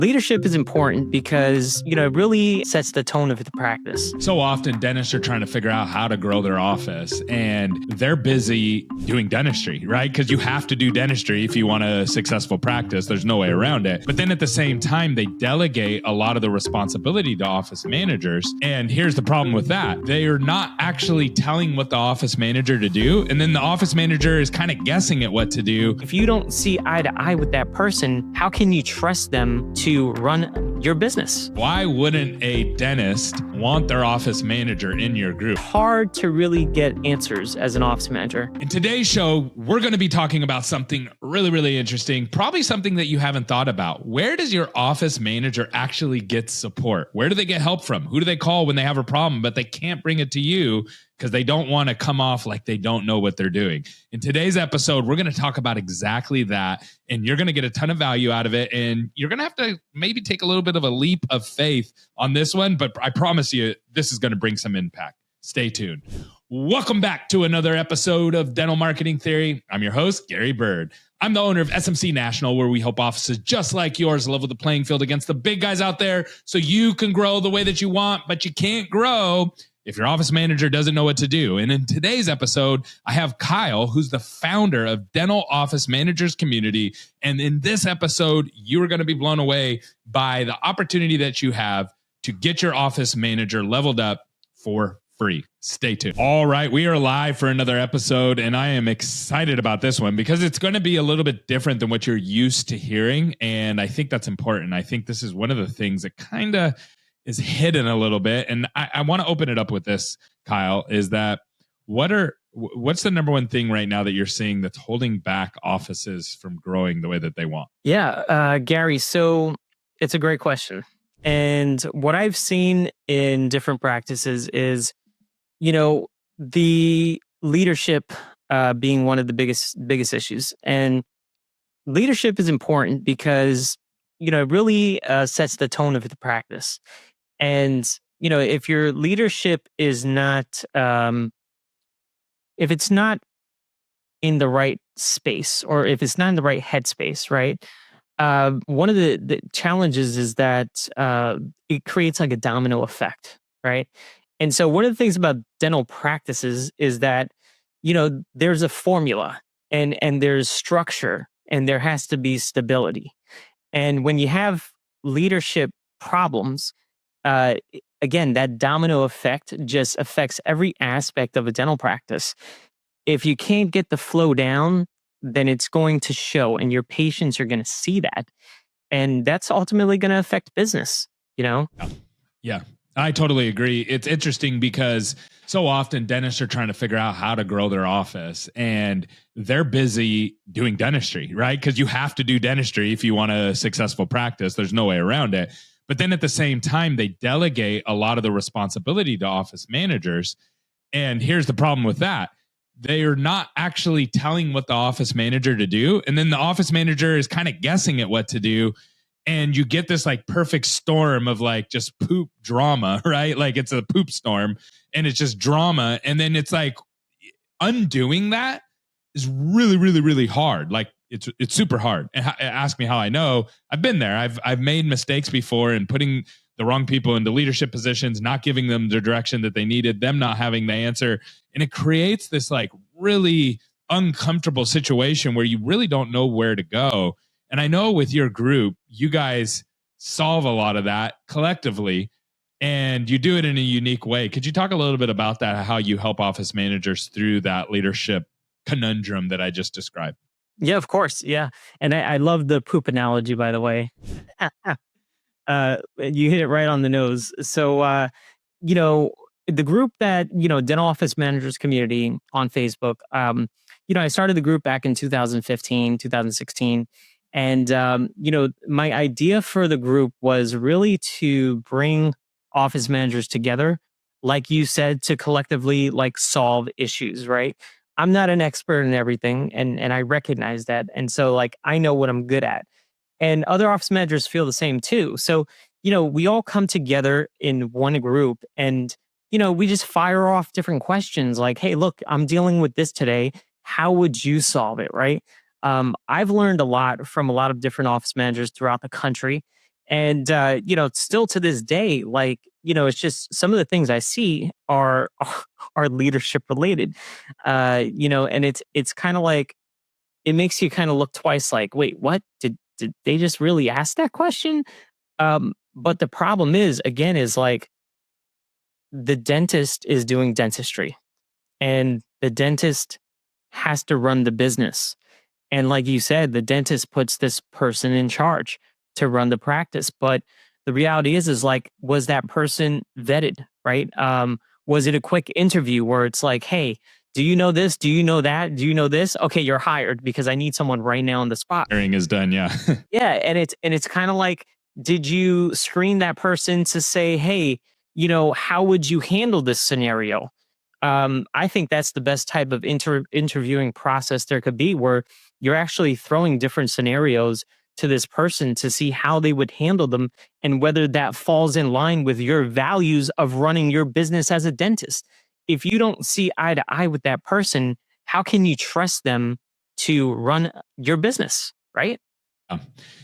Leadership is important because, it really sets the tone of the practice. So often dentists are trying to figure out how to grow their office and they're busy doing dentistry, right? Because you have to do dentistry if you want a successful practice. There's no way around it. But then at the same time, they delegate a lot of the responsibility to office managers. And here's the problem with that. They are not actually telling what the office manager to do. And then the office manager is kind of guessing at what to do. If you don't see eye to eye with that person, how can you trust them to run your business? Why wouldn't a dentist want their office manager in your group? Hard to really get answers as an office manager. In today's show, we're going to be talking about something really, really interesting, probably something that you haven't thought about. Where does your office manager actually get support? Where do they get help from? Who do they call when they have a problem, but they can't bring it to you because they don't want to come off like they don't know what they're doing? In today's episode, we're going to talk about exactly that, and you're going to get a ton of value out of it, and you're going to have to maybe take a little bit of a leap of faith on this one, but I promise you, this is going to bring some impact. Stay tuned. Welcome back to another episode of Dental Marketing Theory. I'm your host, Gary Bird. I'm the owner of SMC National, where we help offices just like yours level the playing field against the big guys out there so you can grow the way that you want, but you can't grow if your office manager doesn't know what to do. And in today's episode, I have Kyle, who's the founder of Dental Office Managers Community. And in this episode, you are going to be blown away by the opportunity that you have to get your office manager leveled up for free. Stay tuned. All right, we are live for another episode, and I am excited about this one because it's going to be a little bit different than what you're used to hearing. And I think that's important. I think this is one of the things that kind of is hidden a little bit. And I want to open it up with this, Kyle, is that what's the number one thing right now that you're seeing that's holding back offices from growing the way that they want? Yeah, Gary, so it's a great question. And what I've seen in different practices is, the leadership being one of the biggest issues. And leadership is important because, it really sets the tone of the practice. And, if your leadership is not, if it's not in the right space, or if it's not in the right headspace, right? One of the challenges is that it creates like a domino effect, right? And so one of the things about dental practices is that, there's a formula and there's structure and there has to be stability. And when you have leadership problems, again, that domino effect just affects every aspect of a dental practice. If you can't get the flow down, then it's going to show and your patients are going to see that. And that's ultimately going to affect business, Yeah, I totally agree. It's interesting because so often dentists are trying to figure out how to grow their office and they're busy doing dentistry, right? Because you have to do dentistry if you want a successful practice. There's no way around it. But then at the same time, they delegate a lot of the responsibility to office managers. And here's the problem with that. They are not actually telling what the office manager to do. And then the office manager is kind of guessing at what to do. And you get this like perfect storm of like just poop drama, right? Like it's a poop storm and it's just drama. And then it's like undoing that is really, really, really hard. Like it's super hard. And ask me how I know. I've been there. I've made mistakes before and putting the wrong people into leadership positions, not giving them the direction that they needed, them not having the answer. And it creates this like really uncomfortable situation where you really don't know where to go. And I know with your group, you guys solve a lot of that collectively and you do it in a unique way. Could you talk a little bit about that, how you help office managers through that leadership conundrum that I just described? Yeah, of course. Yeah. And I love the poop analogy, by the way. You hit it right on the nose. So, the group that, Dental Office Managers Community on Facebook, I started the group back in 2015, 2016. And, my idea for the group was really to bring office managers together, like you said, to collectively like solve issues, right? I'm not an expert in everything, and I recognize that. And so like I know what I'm good at. And other office managers feel the same too. So, we all come together in one group and, we just fire off different questions like, hey, look, I'm dealing with this today. How would you solve it? Right. I've learned a lot from a lot of different office managers throughout the country. And still to this day, like, it's just some of the things I see are are leadership related. And it's kind of like it makes you kind of look twice, like, wait, what? Did they just really ask that question? But the problem is, again, is like the dentist is doing dentistry, and the dentist has to run the business. And like you said, the dentist puts this person in charge to run the practice. But the reality is like, was that person vetted, right? Was it a quick interview where it's like, hey, do you know this? Do you know that? Do you know this? Okay, you're hired because I need someone right now on the spot. Hiring is done. Yeah. Yeah, and it's kind of like, did you screen that person to say, hey, how would you handle this scenario? I think that's the best type of interviewing process there could be, where you're actually throwing different scenarios to this person to see how they would handle them and whether that falls in line with your values of running your business as a dentist. If you don't see eye to eye with that person, how can you trust them to run your business, right?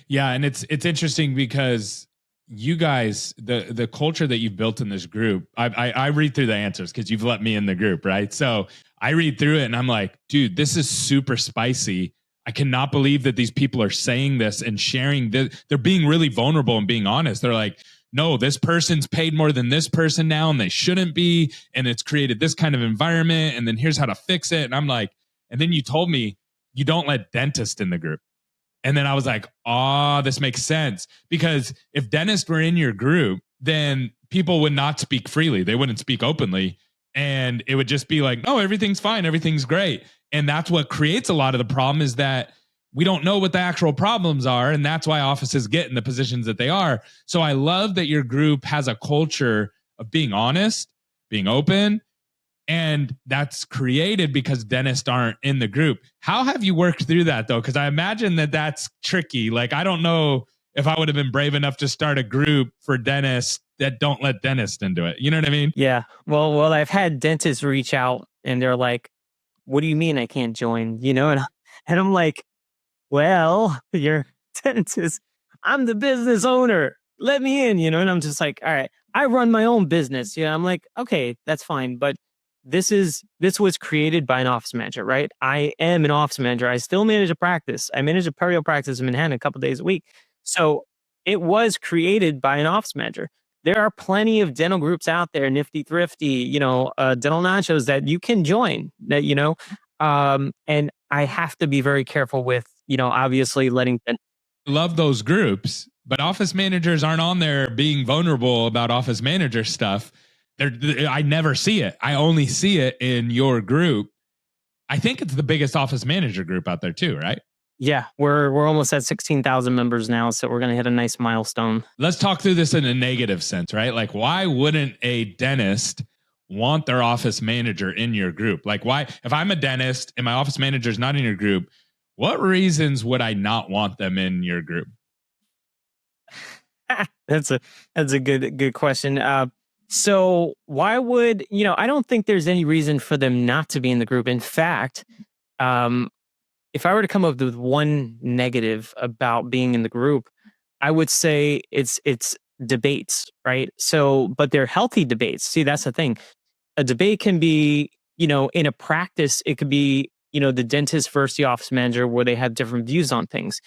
Yeah, and it's interesting because you guys, the culture that you've built in this group, I read through the answers because you've let me in the group, right? So I read through it and I'm like, dude, this is super spicy. I cannot believe that these people are saying this and sharing this. They're being really vulnerable and being honest. They're like, no, this person's paid more than this person now, and they shouldn't be. And it's created this kind of environment. And then here's how to fix it. And I'm like, and then you told me you don't let dentists in the group. And then I was like, oh, this makes sense. Because if dentists were in your group, then people would not speak freely. They wouldn't speak openly. And it would just be like, no, everything's fine. Everything's great. And that's what creates a lot of the problem, is that we don't know what the actual problems are. And that's why offices get in the positions that they are. So I love that your group has a culture of being honest, being open, and that's created because dentists aren't in the group. How have you worked through that, though? Because I imagine that that's tricky. Like, I don't know if I would have been brave enough to start a group for dentists that don't let dentists into it. You know what I mean? Yeah. Well, I've had dentists reach out and they're like, "What do you mean I can't join?" And I'm like, "Well, you're a dentist. I'm the business owner. Let me in." And I'm just like, "All right, I run my own business." I'm like, "Okay, that's fine, but this was created by an office manager, right? I am an office manager. I still manage a practice. I manage a perio practice in Manhattan a couple days a week. So it was created by an office manager. There are plenty of dental groups out there, nifty thrifty, dental nachos that you can join. And I have to be very careful with, obviously letting. Love those groups, but office managers aren't on there being vulnerable about office manager stuff. I never see it. I only see it in your group. I think it's the biggest office manager group out there too, right? Yeah, we're almost at 16,000 members now, so we're gonna hit a nice milestone. Let's talk through this in a negative sense, right? Like, why wouldn't a dentist want their office manager in your group? Like, why, if I'm a dentist and my office manager is not in your group, what reasons would I not want them in your group? That's a good question. So why would I don't think there's any reason for them not to be in the group. In fact, if I were to come up with one negative about being in the group, I would say it's debates, right? So, but they're healthy debates. See, that's the thing. A debate can be, in a practice, it could be, the dentist versus the office manager, where they have different views on things.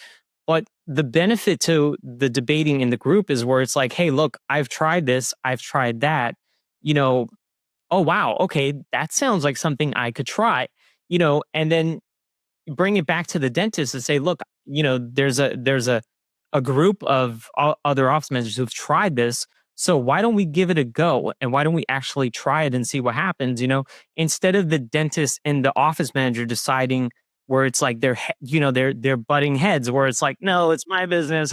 But the benefit to the debating in the group is where it's like, hey, look, I've tried this, I've tried that, oh wow, okay, that sounds like something I could try, and then bring it back to the dentist and say, look, there's a group of other office managers who've tried this. So why don't we give it a go? And why don't we actually try it and see what happens? Instead of the dentist and the office manager deciding, where it's like they're butting heads, where it's like, no, it's my business.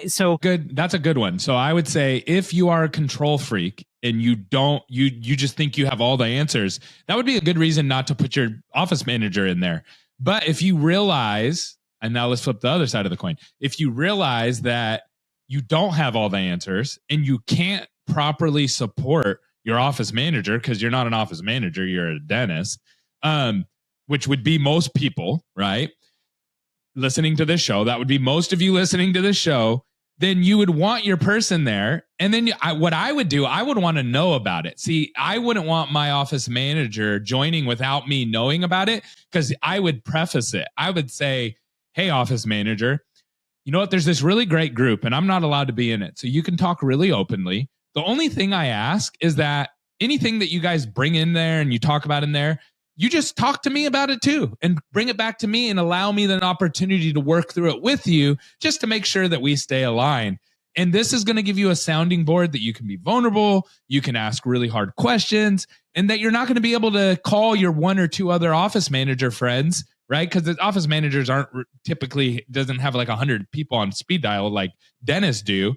So good. That's a good one. So I would say, if you are a control freak and you just think you have all the answers, that would be a good reason not to put your office manager in there. But if you realize, and now let's flip the other side of the coin. If you realize that you don't have all the answers and you can't properly support your office manager, because you're not an office manager, you're a dentist, which would be most people, right? Listening to this show, that would be most of you listening to this show. then you would want your person there. And then what I would do, I would want to know about it. See, I wouldn't want my office manager joining without me knowing about it, because I would preface it. I would say, hey, office manager, you know what? There's this really great group and I'm not allowed to be in it. So you can talk really openly. The only thing I ask is that anything that you guys bring in there and you talk about in there, you just talk to me about it too and bring it back to me and allow me the opportunity to work through it with you, just to make sure that we stay aligned. And this is going to give you a sounding board that you can be vulnerable, you can ask really hard questions, and that you're not going to be able to call your one or two other office manager friends, right? Because the office managers aren't typically, doesn't have like 100 people on speed dial like dentists do.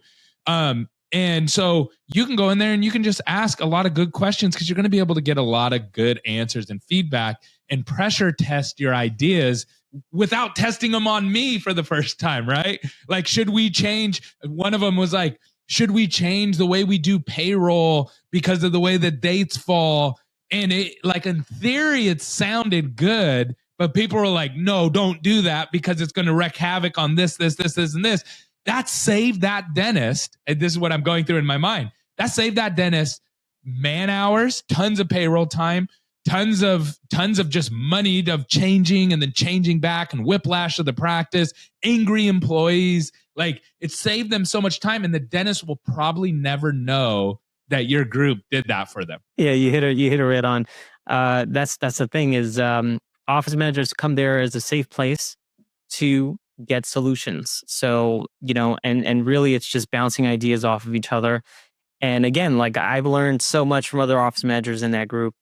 And so you can go in there and you can just ask a lot of good questions, because you're going to be able to get a lot of good answers and feedback, and pressure test your ideas without testing them on me for the first time, right? Like, should we change? One of them was like, should we change the way we do payroll because of the way the dates fall? And it, like, in theory, it sounded good, but people were like, no, don't do that because it's going to wreak havoc on this, and this. That saved that dentist, and this is what I'm going through in my mind, that saved that dentist man hours, tons of payroll time, tons of just money of changing and then changing back, and whiplash of the practice, angry employees. Like, it saved them so much time, and the dentist will probably never know that your group did that for them. Yeah, you hit it right on. That's the thing is, office managers come there as a safe place to get solutions. So, and really it's just bouncing ideas off of each other. And again, like, I've learned so much from other office managers in that group.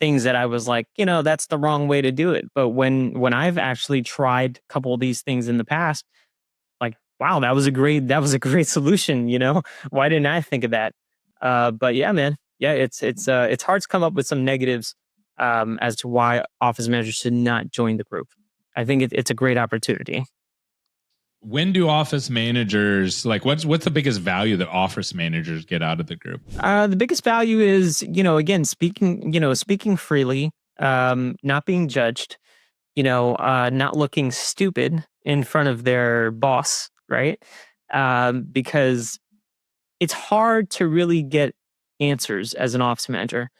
Things that I was like, that's the wrong way to do it. But when I've actually tried a couple of these things in the past, like, wow, that was a great solution. Why didn't I think of that? But yeah, man, yeah, it's hard to come up with some negatives as to why office managers should not join the group. I think it's a great opportunity. When do office managers, like, what's the biggest value that office managers get out of the group? The biggest value is, again, speaking freely, not being judged, not looking stupid in front of their boss, right? Because it's hard to really get answers as an office manager,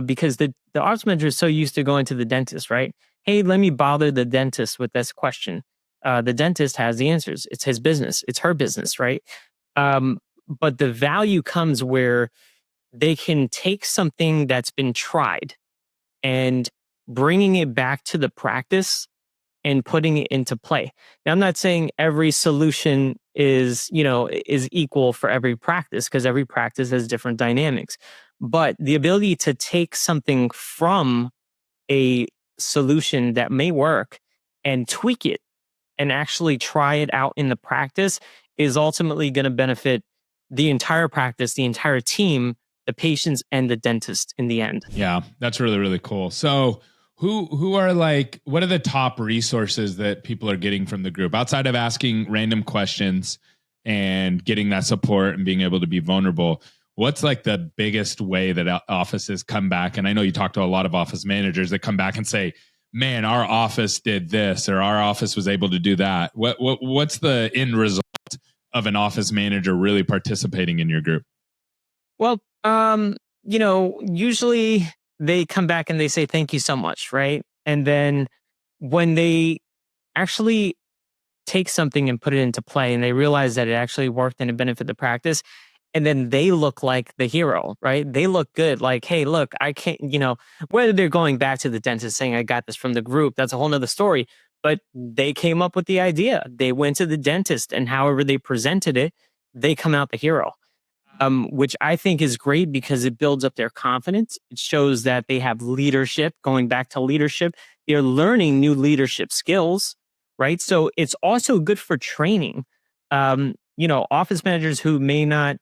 because the office manager is so used to going to the dentist, right? Hey, let me bother the dentist with this question. The dentist has the answers. It's his business. It's her business, right? But the value comes where they can take something that's been tried and bringing it back to the practice and putting it into play. Now, I'm not saying every solution is equal for every practice, because every practice has different dynamics. But the ability to take something from a solution that may work and tweak it and actually try it out in the practice is ultimately going to benefit the entire practice, the entire team, the patients, and the dentist in the end. Yeah, that's really, really cool. So who are, like, what are the top resources that people are getting from the group outside of asking random questions and getting that support and being able to be vulnerable? What's, like, the biggest way that offices come back? And I know you talk to a lot of office managers that come back and say, man, our office did this, or our office was able to do that. What's the end result of an office manager really participating in your group? Well, usually they come back and they say, thank you so much, right? And then when they actually take something and put it into play and they realize that it actually worked and it benefited the practice, and then they look like the hero, right? They look good. Like, hey, look, I can't, whether they're going back to the dentist saying, I got this from the group, that's a whole nother story. But they came up with the idea. They went to the dentist, and however they presented it, they come out the hero, which I think is great because it builds up their confidence. It shows that they have leadership. Going back to leadership, they're learning new leadership skills, right? So it's also good for training. Office managers who may not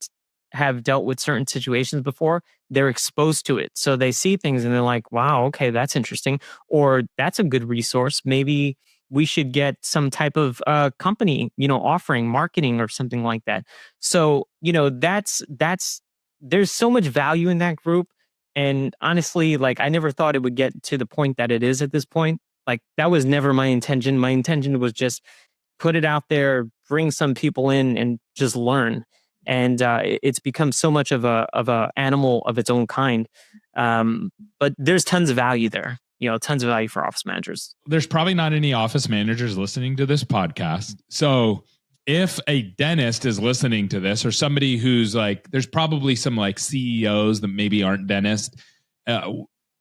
have dealt with certain situations before, they're exposed to it. So they see things and they're like, wow, okay, that's interesting. Or that's a good resource. Maybe we should get some type of company, offering marketing or something like that. So, that's there's so much value in that group. And honestly, like, I never thought it would get to the point that it is at this point. Like, that was never my intention. My intention was just put it out there, bring some people in, and just learn. And it's become so much of a animal of its own kind. But there's tons of value there. Tons of value for office managers. There's probably not any office managers listening to this podcast. So if a dentist is listening to this, or somebody who's like, there's probably some like CEOs that maybe aren't dentists.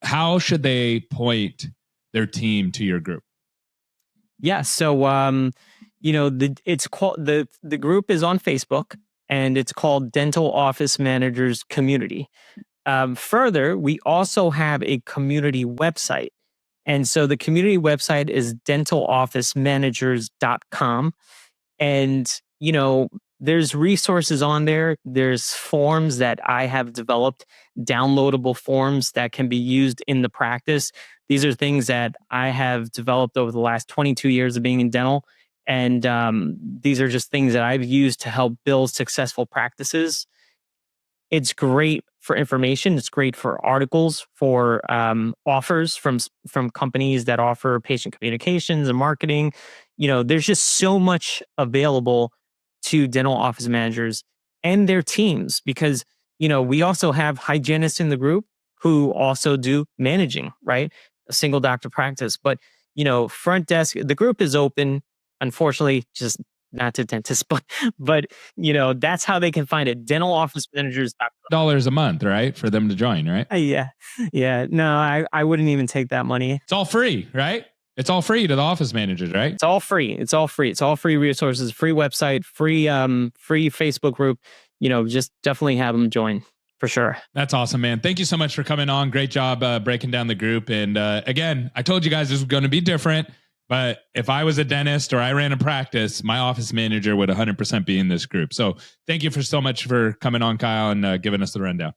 How should they point their team to your group? Yeah. So, it's called the group is on Facebook, and it's called Dental Office Managers Community. Further, we also have a community website. And so the community website is dentalofficemanagers.com. And, there's resources on there. There's forms that I have developed, downloadable forms that can be used in the practice. These are things that I have developed over the last 22 years of being in dental. And these are just things that I've used to help build successful practices. It's great for information. It's great for articles, for offers from companies that offer patient communications and marketing. There's just so much available to dental office managers and their teams, because we also have hygienists in the group who also do managing, right? A single doctor practice. But front desk, the group is open. Unfortunately, just not to dentists, but that's how they can find it. Dentalofficemanagers.com. $1 a month, right? For them to join, right? Yeah. No, I wouldn't even take that money. It's all free, right? It's all free to the office managers, right? It's all free. It's all free resources, free website, free Facebook group. Just definitely have them join for sure. That's awesome, man. Thank you so much for coming on. Great job breaking down the group. And again, I told you guys this was going to be different. But if I was a dentist or I ran a practice, my office manager would 100% be in this group. So thank you so much for coming on, Kyle, and giving us the rundown.